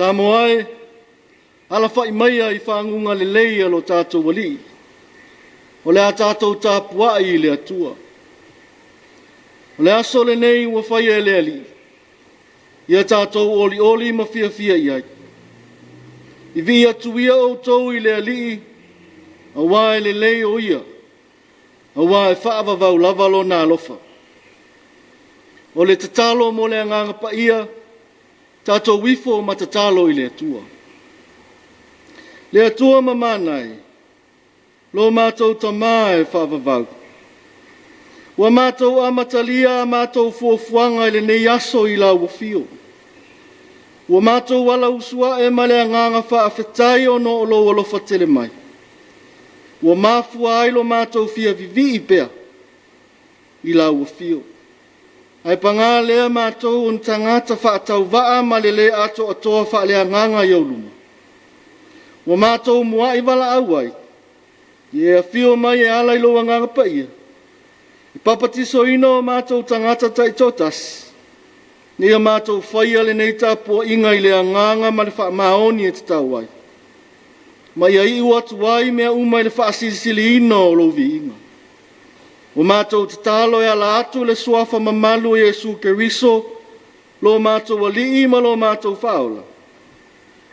Samoa ala fai mai ai whaangunga le leia lo tātou wali. O le a tātou Tapua'iga le atua. O le aso le nei ua whai e le ali. Ia tātou oli ma fia iai. I vi atu ia o tau i le ali, a wae le lei o ia. A wae whaava vau lava lo nā lofa. O le tatalo mo le anganga pa ia, tātou wifo ma tatalo i le atua. Le atua mamanai, lo mātou tamā e whaavavau. Ua mātou amatalia a mātou fuafuanga i le nei aso i la wafio. Ua mātou wala usua e male anganga whaafetai o no olo alofa tele mai. Ua mafua ai lo mātou fia vivi i pea i la wafio. Ai panga lea mātou un tangata whaatau waa ma le le ato atoa wha lea nganga i auluma. Ua mātou mua i wala auai. I e a fio mai e ala i loa nganga pa ia. I papatiso ino mātou tangata taitotas. Ni a mātou whaia le nei Tapua'iga i le anganga ma le wha maoni e te tau ai. Ma ia i uatu ai mea uma i le wha silisili ino o lo vi inga. O mātou te talo e ala atu le suafa mamalu e Jesu Keriso, lo mātou wali ma lo mātou whaola.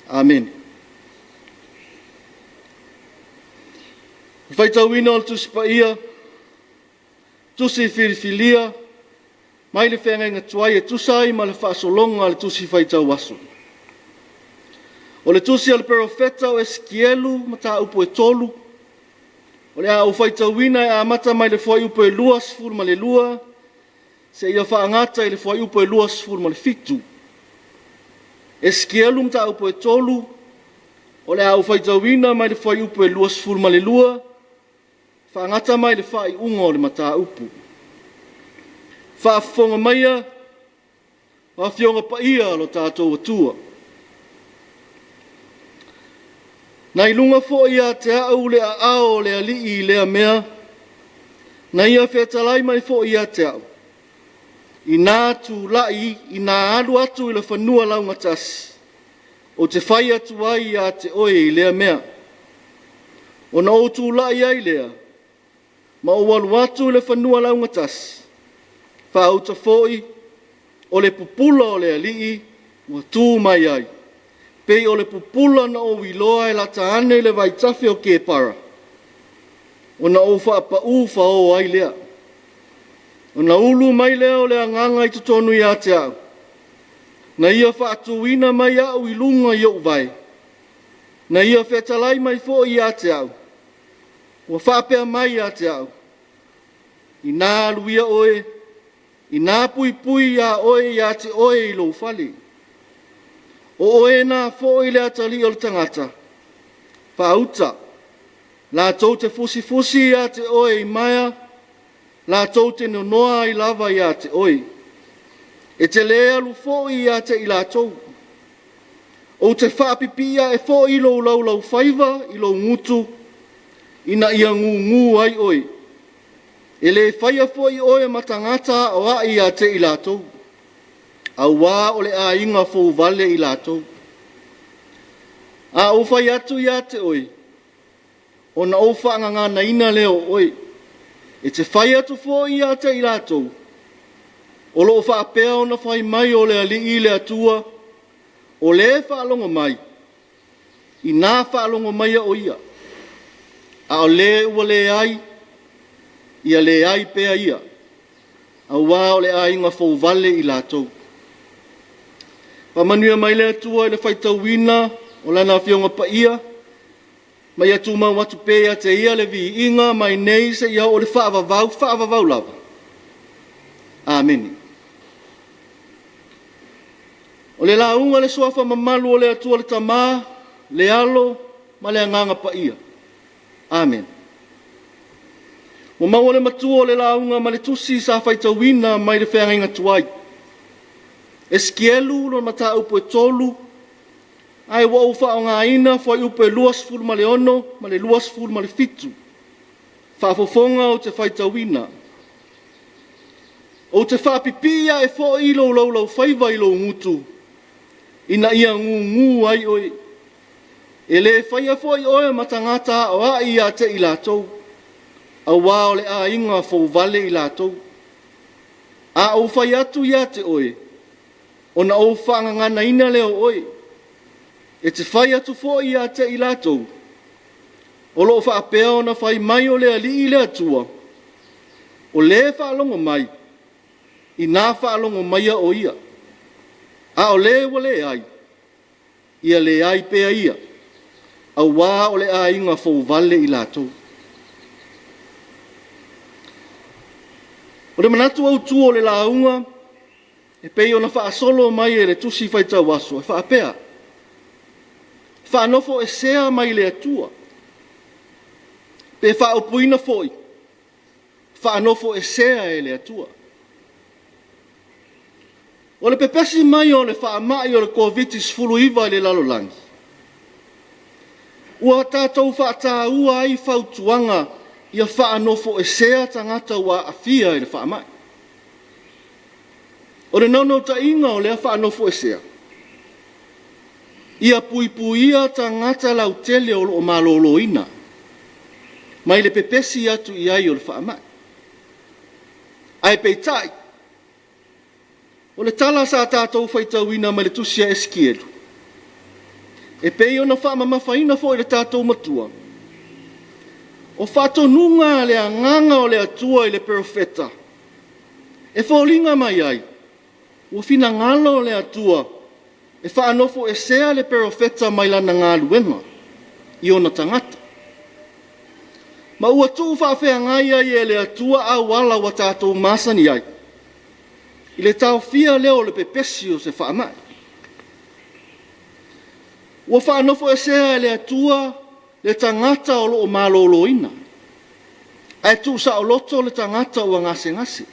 Amen. Whaitau ino al tusi pa ia, tusi whirifilia, mai le whenga inga tuai e tusai ma le whaasolonga le tusi whaitau aso. O le tusi al perofeta o Eskielu ma tā upo e tolu, o le a o whaitauina e amata mai le whai upo e luas furu ma le lua, se ia whaangata i le whai upo e luas furu ma le fitu. Eskielu ma tā upo e tolu, o le a o whaitauina mai le whai upo e luas furu ma le lua, whaangata mai le whai ungo le mata upu. Whaafonga maia, whawhionga pa ia lo tātou atua. Nai lunga fo ia Taeao le a ao le alii i lea mea, na ia whetalai mai fo ia Taeao. I nā tu lai, i nā alu atu i le whanua launga tasi, o te whai atu ai a te oe i lea mea. O na o tu lai ai lea, ma o walu atu i le whanua launga tasi. Whauta foi, o le pupula o le alii, ua tū mai ai. Pei o le pupula na o wiloa e lata ane le vaitafi o ke para. O na o whaapa uwha o ai lea. O na ulu mai lea o le anganga i tutonu i a Taeao. Na ia whaatuina mai au i lunga i au vai. Na ia whetalai mai fo i a Taeao. Ua whaapea mai a Taeao. I nā luia oe, i nā pui a oe i a te oe i lo whali. O oe nā fo i le atali o le tangata. Whauta, la tau te fusi i a te oe i maia, la tau te nonoa i lava i a te oe. E te lea lu fo i a te i la tau. O te whaapipia e fo i lo lau whaiva i lo ngutu, ina ia ngu ai oe. E le whaia fo i oe matangata o a i a te i lātou. A wā o le a inga fo vale i lātou. A o whai atu i a te oe. O na o whaanga na ina leo oe. E te whai atu fo i a te i lātou. O lo whaapea o na whai mai o le ali i le atua. O le whaalonga mai. I nā whaalonga mai o ia. A o le ua le ai. Ia le ai pea ia, a wā o le ai ngā fau vale i lātou. Pamanuia mai le atua i le whaitauina o lana whionga pa ia, mai atu mau atu pea te ia le vi inga mai nei se ia o le whaavavau lava. Amen. O le launga le suafa mamalu o le atua le tamā, le alo, ma le anganga pa ia. Amen. O maua le matua o le launga ma le tusi sa whaitauina mai le whenga tuai. Eskielu lo mata upo e tolu, ai wa ufa o ngā ina whai upo e luas furu ma le ono, ma le luas furu ma le fitu. Whaafofonga o te whaitauina. O te whaapipia e fo ilo lau whaiva ilo ngutu, ina ia ngungu ai oi. E le whaia fwoi oe matangata o a ia te i lātou. A wā o le a inga fau vale i lātou. A o whai atu ia te oe. O na o whangangana ina leo oe. E te whai atu fwoi ia te i lātou. O loo whaapea o na whai mai o lea li i lea tua. O le whaalongo mai. I nā whaalongo mai a o ia. A o le wale ai. Ia le ai pea ia. A wā o le a inga fau vale i lātou. O le manatu au tua o le launga. E pei o na whaasolo mai e le tusi whaitau aso. E whaapea. Whaanofo e sea mai le atua. Pe whaopuina foi. Whaanofo e sea e le atua. O le pepesi mai o le whaamai o le COVID-19 i le lalolangi. Ua tātou whaataa ua ai whautuanga ia whaanofo e sea tangata ua awhia i le whaamai. O le naunau ta inga o lea whaanofo e sea. Ia puipuia tangata lau tele o lo maloloina. Mai le pepesi atu i ai o le whaamai. Ai peitai. O le tala sa tātou whaitauina mai le tusia eskielu. E pei o na whaamamawhaina fo i le tātou matua. O whatonunga le anganga o le atua i le profeta. E whaolinga mai ai. Ua fina ngalo o le atua. E whaanofo e sea le profeta mai lana ngā luenga. I ona tangata. Ma ua tuu whaafea ngai ai e le atua a wala wa tātou masani ai. I le tau fia leo le pepesi o se whaamai. Ua whaanofo e sea le atua le tangata o loo maloloina. Ai tu sa o loto le tangata ua ngase ngase.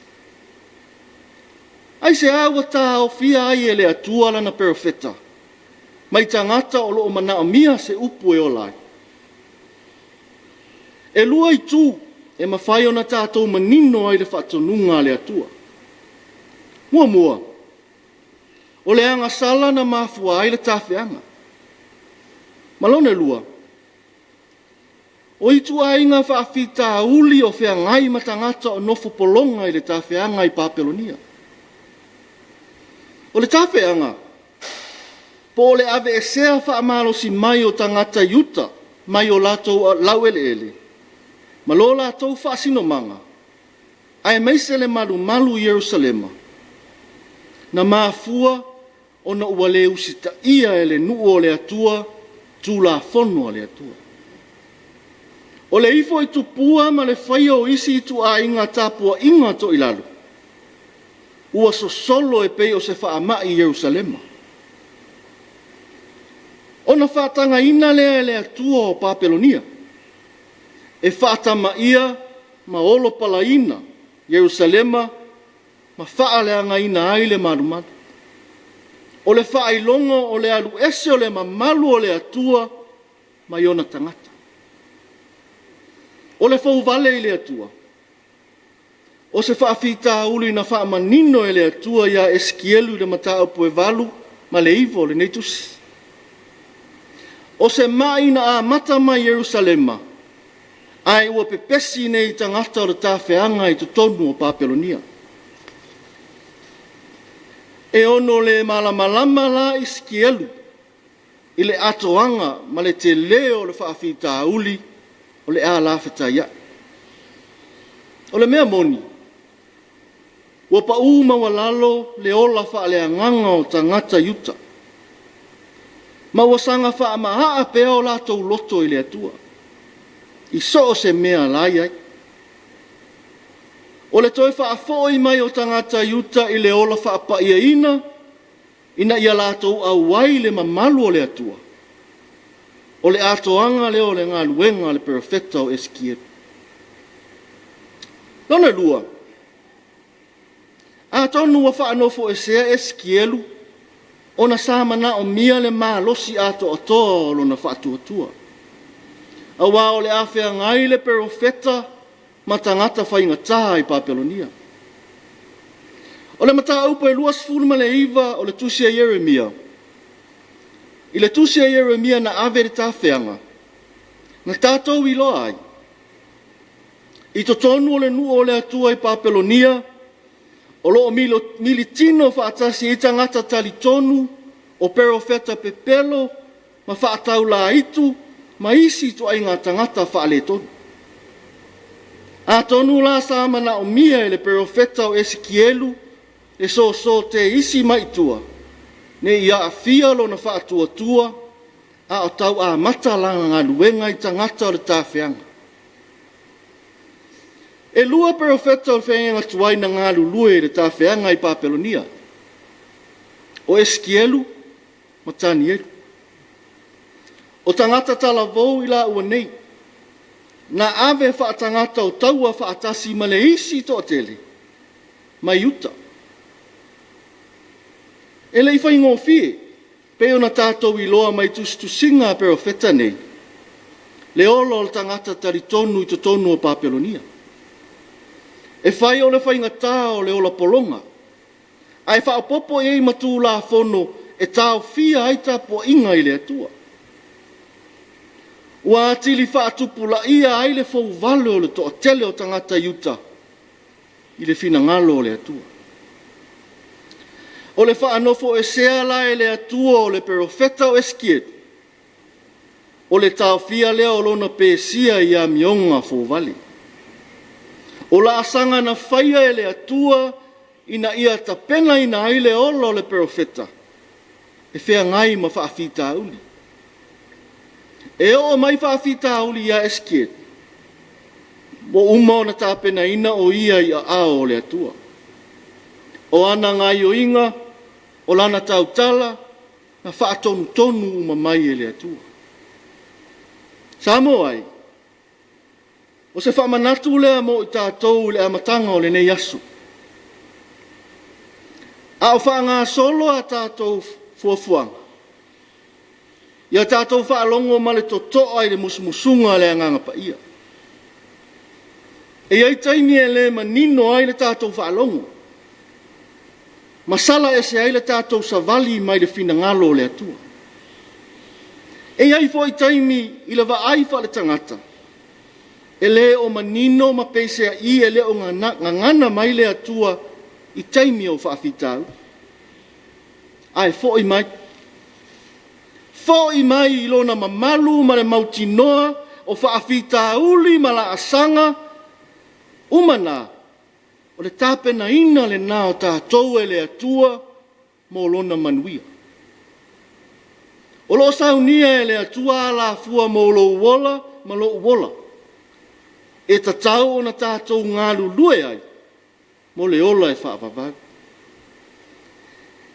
Ai se awa tā o fia ai e le atua lana profeta. Mai tangata o loo mana mia se upu e olai. E lua i tu e mawhai o na tātou manino ai le whatonunga le atua. Mua mua. O le anga sala na mafua ai le tawhianga. Malone lua. O itu ainga whaafita uli o whea ngai matangata o nofo polonga i le tawhianga i Papelonia. O le tawhianga. Po le ave e sea whaamalo si mai o tangata yuta mai o lato lau ele. Malo lato whaasino manga. Ai meise le malu Yerusalema. Na mafua o na ua le usita ia e le nuu o le atua, tu la fono o le atua. O le ifo i tupua ma le whaia o isi i tu a inga Tapua'iga to i lalu. Ua so solo e pei o se whaama i Yerusalema. O na whaatanga ina lea le atua o Papelonia. E whaatama ia ma olo palaina Yerusalema ma whaaleanga ina ai le marumadu. O le whailongo o le alu ese o le mamalu o le atua ma iona tangata. O le whauvale i le atua. O se whaafita uli na whaamanino e le atua ia eskielu le mataupu e valu ma le ivo le neitusi. O se maina a mata mai Yerusalema ai ua pepesi nei tangata o le tawhianga i tutonu o Papelonia. E ono le malamalama la iskielu i le atoanga ma le te leo le whaafita uli o le a lawhita ia. O le mea moni. Ua pa uma walalo le ola whaale nganga o tangata yuta. Ma ua sanga whaamaha pea o latou loto i le atua. I so se mea lai ai. O le toi whaafoi mai o tangata yuta i le ola whaapaia ina ia latou au wai le mamalu o le atua. O le atoanga leo le ngā luenga le profeta o Eskiel. Lona lua. A tonu wa whaanofo e sea Eskielu o na samana o mia le malosi ato atoa o lona whaatuatua. A wā o le awhea ngai le profeta matangata whaingataa i Papelonia. O le mata upa e luas fulma le iwa o le tusia Yeremia. I le tusi a Yeremia na ave le tawhianga, na tātou I loa ai. I to tonu o le nu o le atua I Papelonia, o loo mili tino whaatasi I tangata tali tonu, o perofeta pepelo, ma whaatau la itu, ma isi to ai ngā tangata whaale tonu. A tonu la sa mana o mia e le perofeta o Esekielu, e so te isi maitua, ne ia a fia lo na whaatua tua, a o tau a mata langa ngā luenga I tangata o le tāwhianga. E lua perofeta o whenga tuai na ngā lulue le tāwhianga I Papelonia. O Esekielu, ma Tanielu. O tangata tala vou I la ua nei, na ave whaatangata o taua whaatasi ma le isi to tele, mai uta. E le iwhai ngō fie, peo na tātou I loa mai tustusinga perofeta nei, le olo o tangata tari tonu I to tonu o Papelonia. E whai o le whai ngatā o le ola polonga, ai whaapopo e matu la fono e tāo fia ai Tapua'iga I le atua. Ua atili whaatupula ia ai le fau vale o le toa tele o tangata iuta I le fina ngalo o le atua. O le whaanofo e sea la e le atua o le perofeta o Esekielu. O le tau fia lea o lona pēsia I a mionga fau vale. O la asanga na whaia e le atua ina ia tapena ina ai le olo o le perofeta. E whea ngai ma whaafita uli. E o mai whaafita uli ia Esekielu. Mo uma o na tapena ina o ia I a ao o le atua. O ana ngai o inga, o lana tautala, na whaatonu tonu uma mai e le atua. Samoa ai, o se whamanatu lea mo I tātou le amatanga o le nei asu. A o whaanga solo a tātou fuafuanga. Ia tātou whaalongo ma le totoa I le musumusunga le anganga pa ia. E ai taimi e le manino ai le tātou whaalongo. Masala e se ai le tātou savali mai le fina ngalo le atua. E ai fo I taimi I le vaai wha le tangata. E le o manino ma pese a I e le o ngana mai le atua I taimi o whaafitau. Ai fo I mai. Fo I mai I lona mamalu ma le mautinoa o whaafitauli ma la asanga. Umana. O le tāpena ina le nā o tātou e le atua mo lona manuia. O lo saunia e le atua la fua mo lo uola ma lo uola. E tatau o na tātou ngā lulue ai mo le ola e whaavavau.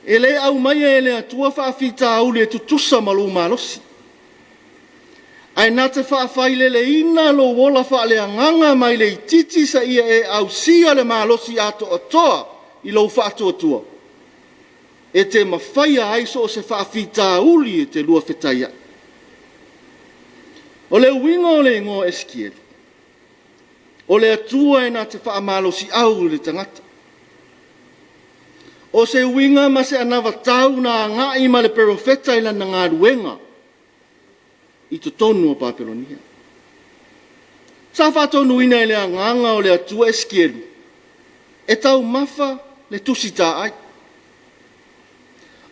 E le au mai e le atua whaafita au le tutusa ma lo malosi. Ai nā te whaafai le ina lo wola wha le anganga mai le titi sa ia e au sia le malosi ato atoa I lo whaatua tua. E te mawhaia ai so se whaafita uli e te lua whetaia. O le uinga o le ngō Esekielu. O le atua e nā te whaamalosi au le tangata. O se uinga ma se anawa tau na ngai ma le perofeta ila na ngā ruenga. I to tonu o Papelonia. Sa whatonu ina le anganga o le atua Esekielu. E tau mafa le tusita ai.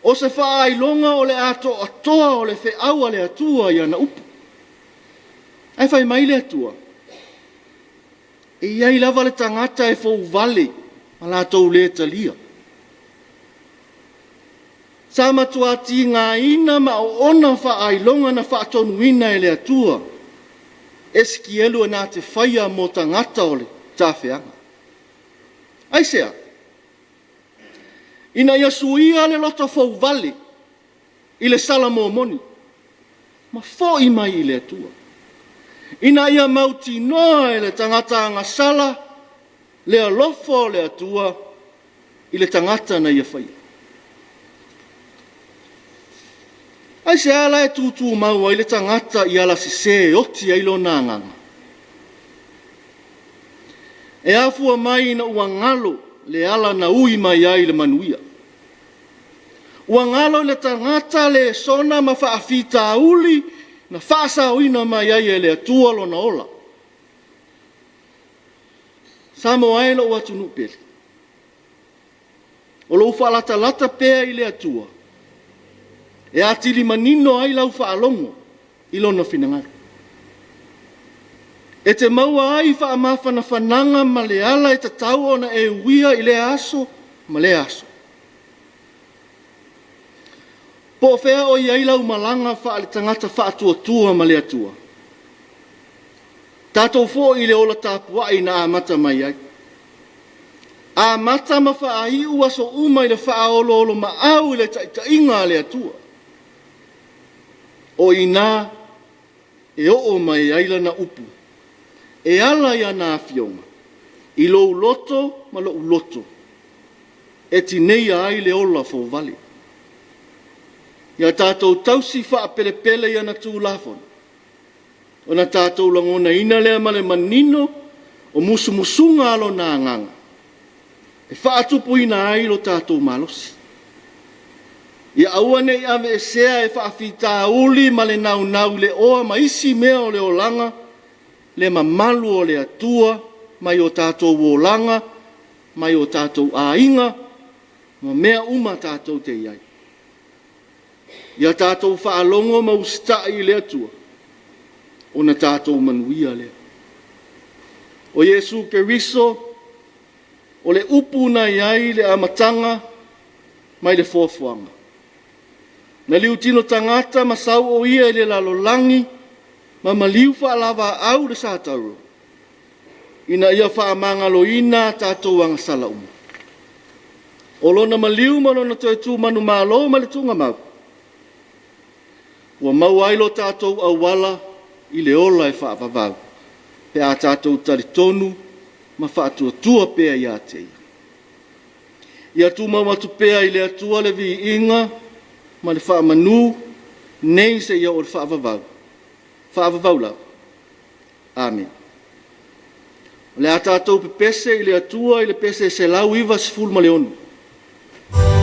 O se whaailonga o le ato atoa o le wheaua le atua I ana upu. Ai whai mai le atua. E iai lava le tangata e fau vale ma la tau le talia. Sa matuati ngā ina ma o ona whaailonga na whaatonu ina e le atua. Esekielu e nā te whaia mo tangata o le tāwhianga. Ai sea. Ina ia suia le lota fau vale I le sala mōmoni. Ma fo I mai I le atua. Ina ia mauti noa e le tangata anga sala le alofo le atua I le tangata na ia whaia. Ai se ala e tūtū maua I le tangata I ala se oti ai lo nanganga. E afua mai na ua ngalo le ala na ui mai ai le manuia. ua ngalo le tangata le sona ma whaafita uli na whaasauina mai ai e le atua lona ola. Samoa e lo ua tunu pele. O lo whaalata lata pea i le atua. E atili manino ai lau whaalongo i lona whinangaro. E te maua ai whaamawhana whananga ma le ala e tatau ona e uia i le aso ma le aso. Po whea o iai lau malanga wha le tangata whaatua ma le atua. Tātou fō i le ola Tapua'iga na amata mai ai. Amata ma whaai ua so uma i le whaaolo ma au i le taitainga le atua. O ina e o mai ai lana upu. E ala ia nā fionga. I lo loto ma lo loto. E tinei ai le ola fō vali. Ia tātou tausi wha pele pele ia na tū lafon. O na tātou langona ina lea male manino o musu musunga alo nā nganga. E wha atupu ina ai lo tātou malosi. Ia awane i ave e sea e wha awhita uli male nau nau le oa ma isi mea o le olanga, le mamalu o le atua, mai o tātou wolanga, mai o tātou ainga, ma mea uma tātou te iai. Ia tātou whaalongo ma usta i le atua, o na tātou manuia lea. O Yesu Keriso, o le upu na iai le amatanga, mai le fofuanga. Na liu tino tangata masau o ia i le lalolangi, ma maliu whaalava au le sātauro. Ina ia whaamangalo ina tātou anga sala umu. O lona maliu ma lona tōtu manu mālo ma le tunga mau. Ua mau ailo tātou awala i le ola e whaavavau. Pe a tātou taritonu ma whaatua pea i a te ia. Ia tu mamatu pea i le atua le vi inga ma le whaamanu nei se ia o le whaavavau. Whaavavau lau. Amen. Le a tātou pe pese i le atua i le pese se lau iwa sifuru ma le onu. Oh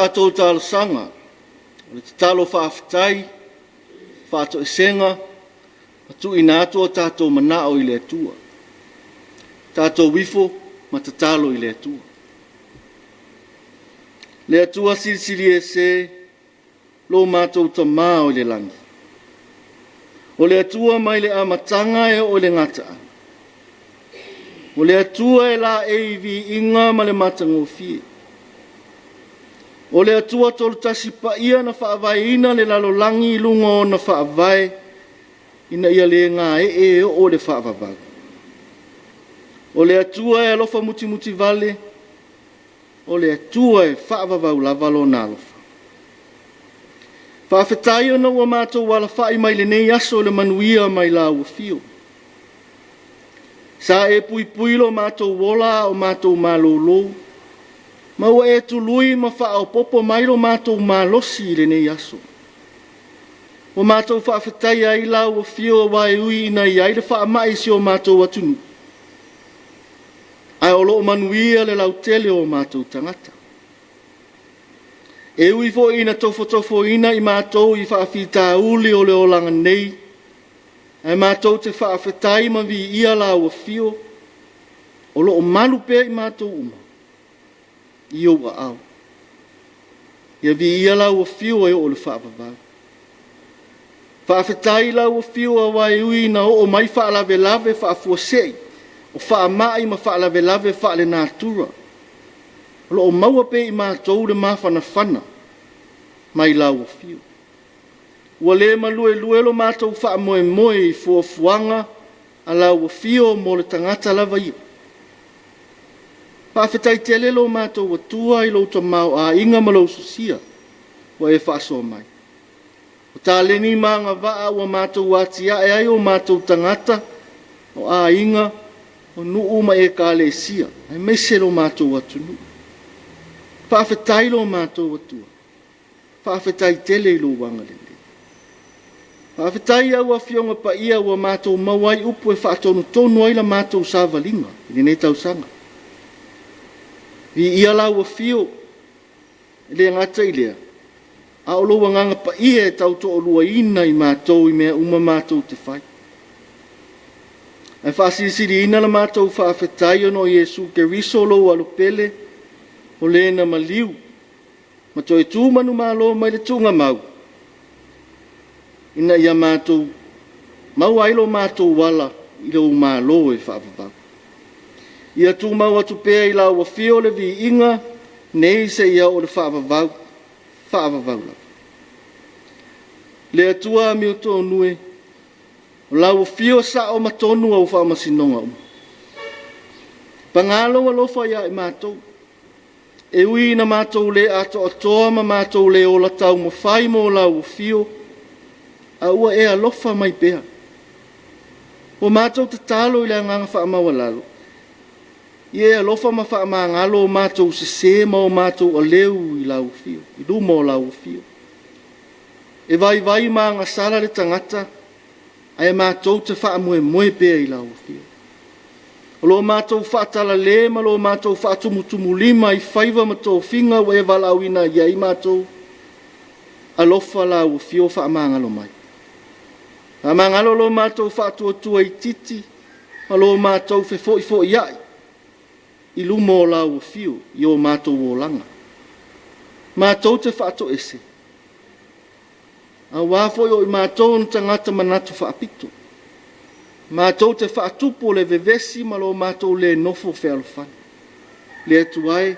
tātou tālo sanga, o le tālo whaafitai, whaato e senga, atu ina atua tātou manao i le atua. Tātou wifo, ma tatalo i le atua. Le atua sirisiri e se, lo mātou tamā o le langi. O le atua mai le amatanga e o le ngataa. O le atua e la eivi inga ma le matangofie. O le atua tolu tasi pa ia na whaavaina le lalolangi lunga o na whaavai ina ia le ngā o le whaavavaga. O le atua e alofa muti muti vale, o le atua e whaavavau lavalo na alofa. Whaafetai ona ua mātou wala whai mai le nei aso le manuia mai la ua fio. Sa e pui pui lo mātou wola o mātou malolo, ma ua e tului ma wha o popo mai lo mātou malosi le nei aso. O mātou whaafetai ai la ua fio wai ui ina iai le wha mai si o mātou atunu. Ai o lo manuia le lau tele o mātou tangata. E ui fo ina tofo ina i mātou i whaafita uli o le olanga nei. Ai mātou te whaafetai ma vi ia la ua fio. O lo o malu pe i mātou uma. I o wa au. Ia vi ia la ua fio e o le whaafavau. Whaafetai la ua fio a wai ui na o mai whaalave lave whaafuasei. O whaamai ma whaalave lave whaale nātura. O lo o maua pe i mātou le mawhana whana. Mai lau o fio. Ua le ma lue lo mātou wha moe moe i fuafuanga a lau o fio mo le tangata lava ia. Pawhetai te lelo mātou atua i louta mau a inga malau susia wa e whaasoa mai. O tā leni maanga waa ua mātou watia e ai o mātou tangata o a inga o nuu ma e ka le sia. Ai meise lo mātou atunu. Pawhetai lo mātou atua. Whaafetai tele i lo wanga lele. Whaafetai au a fionga pa ia ua mātou mawai upu e whaatonu tonu aila mātou sāvalinga. Ili nei tau sanga. I ia lau a fio. Ele ngata i lea. A o lo wanganga pa ia e tau to o lua ina i mātou i mea uma mātou te whai. Ai whaasisiri ina la mātou whaafetai ono Jesu ke riso lo alupele o lena maliu. Ma to e tūmanu mālo mai le tūnga mau. Ina ia mātou, mau ailo mātou wala i lau mālo e whaavavau. Ia tū mau atu pēa i lau a fio le vi inga, nei se ia o le whaavavau lau. Le atua mi o tō nue, o lau a fio sa o matonu au whaamasinonga umu. Pangalo alofa ia i mātou. E ui na mātou le ato atoa ma mātou le o la tau mo whai mo lau fio, a ua e alofa mai pēa. O mātou te talo i le anganga wha amawa lalo. I e alofa ma wha amangalo o mātou se se ma o mātou a leu i lau fio, i luma o lau fio. E vai ma anga sala le tangata, a e mātou te wha amoe moe pēa i lau fio. O lo mātou whaatala le, ma lo mātou whaatumutumu lima i whaiva ma tō whinga o e walauina i ai mātou. Alofa la o fio whaamangalo mai. Whaamangalo lo mātou whaatuatua i titi, ma lo mātou fo i ai. I lumo la o fio, i o mātou o langa. Mātou te whaato ese. A wafo i o i mātou n tangata manatu whaapito. Mātou te whaatupo le vevesi ma lo mātou le nofo whealofan. Le atuai,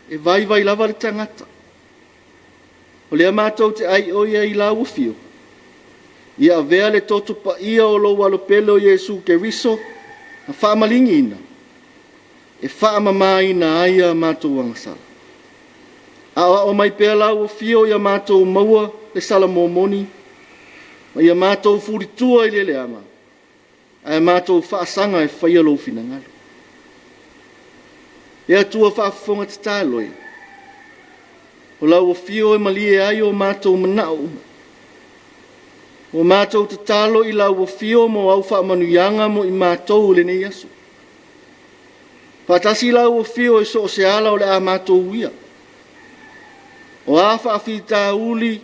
e vai lava le tangata. O lea mātou te ai oia i la ufio. Ia avea le toto pa ia o lo walopelo Jesu ke riso, na whaamalingi ina. E whaamama ina aia mātou wangasala. A o mai pēa la ufio ia mātou maua le sala momoni, ma ia mātou furitua i le leama. Ai mātou whaasanga e whaia lo fina ngalo. E atua whaafonga te tāloi. O lau o fio e malie ai o mātou manao. O mātou te tālo i lau o fio mo au whaamanuianga mo i mātou le nei aso. Whatasi lau o fio e so se ala o le a mātou uia. O a whaafita uli,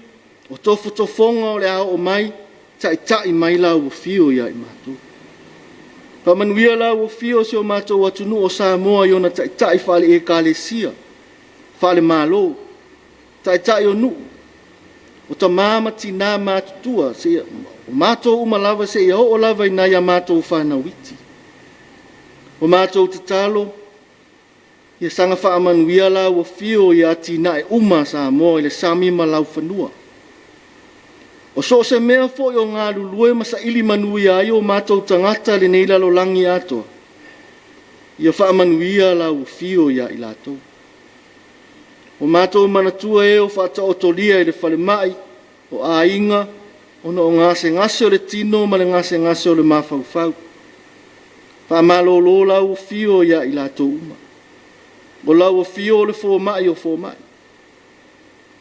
o tofu tofonga o le ao o mai, tai mai la ua fio ia i mātou. Whamanuia la ua fio se o mātou atunu o Samoa i ona tai whale e kālesia, whale mālo, tai o nu. O ta māma tina mātutua, o mātou umalava se ia o lava i nai a mātou whanawiti. O mātou te talo, ia sanga whaamanuia la ua fio ia tina e uma Samoa i le sami malau whanua. O so se mea fo i o ngā lulue masa ili manuia ai o mātou tangata le nei lalo langi atoa. Ia whaamanuia la ua fio ia i latou. O mātou manatua e o whata o tolia i le whale mai, o a inga, o no ngase ngase o le tino ma le ngase ngase o le mawhauwhau. Whaamalo la ua fio ia i latou uma. O la ua fio o le fo mai o fo mai.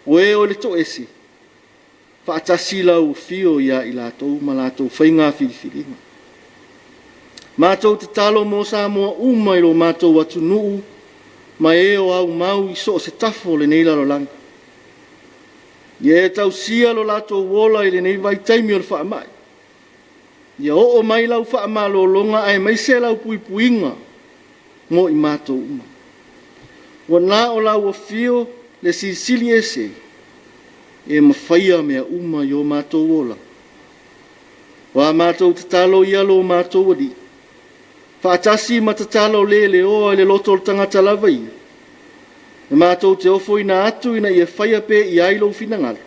O e o le to esi. Whaatasi la ua fio ia i latou ma latou whainga whiriwhiringa. Mātou te talo mo Samoa uma i lo mātou atu nuu, ma e o au mau i so se tafo le nei lalo langa. Ia e tau sia lo lato wola i le nei vai taimi o le wha mai. Ia o mai lau wha ma lo longa ai mai se lau pui puinga mo i mātou uma. Wa nā o lau o fio le sisili ese e mawhaia mea uma i o mātou wola. Wa mātou te talo ia lo mātou wadi. Whaatasi ma te talo le o le loto o tangata lava ia. E mātou te ofo ina atu ina ia whaia pe i ailo finangala.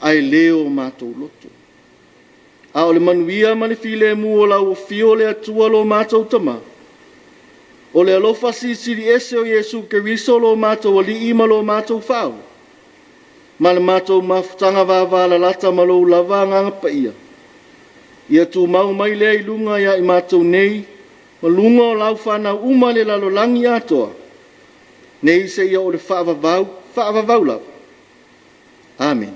Ai leo mātou loto. A o le manuia ma le file mu o lau o fio le atua lo mātou tama. O le alofa sisiri ese o Yesu Keriso lo mātou ali ima lo mātou whao. Ma le mātou mafutanga vāvala lata ma lo lava nganga pa ia. Ia tu mau mai lea i lunga ia i mātou nei, ma lunga o lau whanau uma le lalo langi atoa. Nei se ia o le whaavavau lava. Amen.